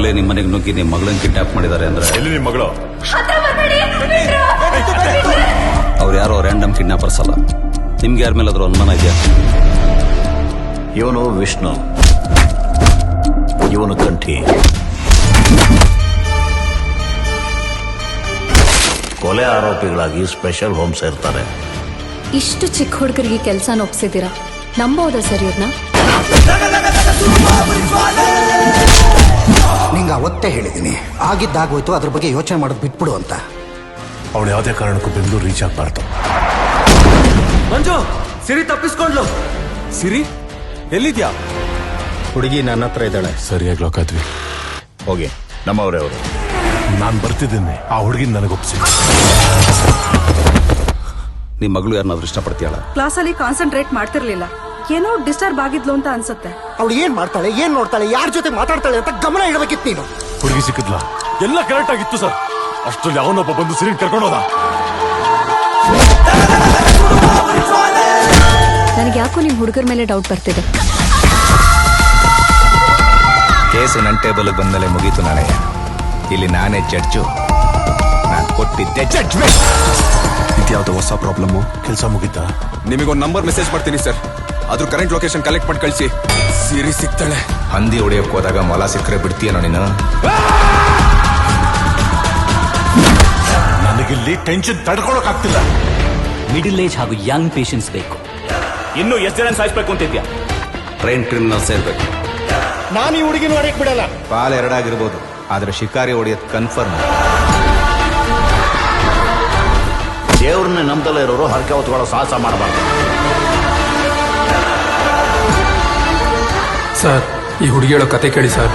ಇವರೇ ನಿಮ್ಮ ಮನೆಗೆ ನುಗ್ಗಿ ನಿಮ್ಮ ಮಗಳನ್ನ ಕಿಡ್ನಾಪ್ ಮಾಡಿದ್ದಾರೆ ಅಂದ್ರೆ ಎಲ್ಲಿ ನಿಮ್ಮ ಮಗಳು? ಅವ್ರು ಯಾರೋ ರ್ಯಾಂಡಮ್ ಕಿಡ್ನಾಪರ್ಸ್ ಅಲ್ಲ. ನಿಮ್ಗೆ ಯಾರ ಮೇಲೆ ಅದ್ರ ಅನುಮಾನ ಇದೆಯಾ? ಇವನು ವಿಷ್ಣು, ಇವನು ಕಂಠಿ. ಕೊಲೆ ಆರೋಪಿಗಳಾಗಿ ಸ್ಪೆಷಲ್ ಹೋಮ್ಸ್ ಇರ್ತಾರೆ. ಇಷ್ಟು ಚಿಕ್ಕ ಹುಡುಗರಿಗೆ ಕೆಲಸ ಒಪ್ಸಿದ್ದೀರಾ, ನಂಬೋದಾ ಸರ್ ಇವ್ರನ್ನ? ನಿಂಗೆ ಅವತ್ತೇ ಹೇಳಿದ್ದೀನಿ, ಆಗಿದ್ದಾಗೋಯ್ತು, ಅದ್ರ ಬಗ್ಗೆ ಯೋಚನೆ ಮಾಡೋದು ಬಿಟ್ಬಿಡು ಅಂತ. ಅವಳು ಯಾವುದೇ ಕಾರಣಕ್ಕೂ ಬೆಂಗಳೂರು ರೀಚ್ ಆಗ್ಬಾರ್ದು. ಮಂಜು, ಸಿರಿ ತಪ್ಪಿಸ್ಕೊಂಡ್ಲು. ಸಿರಿ ಎಲ್ಲಿದ್ಯಾ? ಹುಡುಗಿ ನನ್ನ ಹತ್ರ ಇದ್ದಾಳೆ. ಸರಿಯಾಗಿ ಲೋಕಾದ್ವಿ. ಹೋಗಿ, ನಮ್ಮವರೇ ಅವರು. ನಾನು ಬರ್ತಿದ್ದೇನೆ, ಆ ಹುಡುಗಿನ ನನಗೊಪ್ಸಿ. ನಿಮ್ಮ ಮಗಳು ಯಾರನ್ನಾದ್ರೂ ಇಷ್ಟಪಡ್ತೀಯಾಳ? ಕ್ಲಾಸಲ್ಲಿ ಕಾನ್ಸಂಟ್ರೇಟ್ ಮಾಡ್ತಿರ್ಲಿಲ್ಲ, ಏನೋ ಡಿಸ್ಟರ್ಬ್ ಆಗಿದ್ಲು ಅಂತ ಅನ್ಸುತ್ತೆ. ಅವಳು ಏನ್ ಮಾಡ್ತಾಳೆ, ಏನ್ ನೋಡ್ತಾಳೆ, ಯಾರ ಜೊತೆ ಮಾತಾಡ್ತಾಳೆ ಅಂತ ಗಮನ ಇಡಬೇಕಿತ್ತು ನೀನು. ಹುಡುಗಿ ಸಿಕ್ಕಿದ್ಲಾ? ಎಲ್ಲ ಕರೆಕ್ಟ್ ಆಗಿತ್ತು ಸರ್. ಅಷ್ಟರಲ್ಲಿ ಅವನೊಬ್ಬ ಬಂದು ಸಿರಿನ್ ಕರ್ಕೊಂಡೋದ. ನನಗೆ ಯಾಕೋ ನಿಮ್ ಹುಡುಗರ ಮೇಲೆ ಡೌಟ್ ಬರ್ತಿದೆ. ಕೇಸು ನನ್ನ ಟೇಬಲ್ಗೆ ಬಂದಮೇಲೆ ಮುಗೀತು ನಾಳೆಯ. ಇಲ್ಲಿ ನಾನೇ ಜಡ್ಜು, ನಾನು ಕೊಟ್ಟಿದ್ದೆ ಜಡ್ಜ್ಮೆಂಟ್. ಇದ್ಯಾವ್ದು ಹೊಸ ಪ್ರಾಬ್ಲಮ್ಮು? ಕೆಲಸ ಮುಗೀತಾ? ನಿಮಗೊಂದು ನಂಬರ್ ಮೆಸೇಜ್ ಮಾಡ್ತೀನಿ ಸರ್, ಅದ್ರ ಕರೆಂಟ್ ಲೊಕೇಶನ್ ಕಲೆಕ್ಟ್ ಮಾಡಿ ಕಳಿಸಿ. ಸಿರಿ ಸಿಗ್ತಾಳೆ. ಹಂದಿ ಹೊಡೆಯಕ್ಕೆ ಹೋದಾಗ ಮೊಲ ಸಿಕ್ಕರೆ ಬಿಡ್ತೀಯನೋ ನೀನು? ನನಗಿಲ್ಲಿ ಟೆನ್ಷನ್ ತಡ್ಕೊಳಕ್ ಆಗ್ತಿಲ್ಲ. ಮಿಡಿಲ್ ಏಜ್ ಹಾಗೂ ಯಂಗ್ ಪೇಷನ್ಸ್ ಬೇಕು. ಇನ್ನು ಎಷ್ಟು ಜನ ಸಾಯಿಸ್ಬೇಕು ಅಂತಿದ್ಯಾ? Train criminal ಸೇರ್ಬೇಕು. ನಾನು ಈ ಹುಡುಗಿನ ಹೊಡೆಯಕ್ ಬಿಡಲ್ಲ. ಪಾಲ್ ಎರಡಾಗಿರ್ಬೋದು, ಆದ್ರೆ ಶಿಕಾರಿ ಹೊಡೆಯೋದು ಕನ್ಫರ್ಮ್. ದೇವ್ರನ್ನೇ ನಂಬದಲ್ಲೇ ಇರೋರು ಹರಕೆ ಹೊತ್ಕೊಳ್ಳೋ ಸಾಹಸ ಮಾಡಬಾರ್ದು. ಸರ್, ಈ ಹುಡುಗಿ ಹೇಳೋ ಕತೆ ಕೇಳಿ ಸರ್.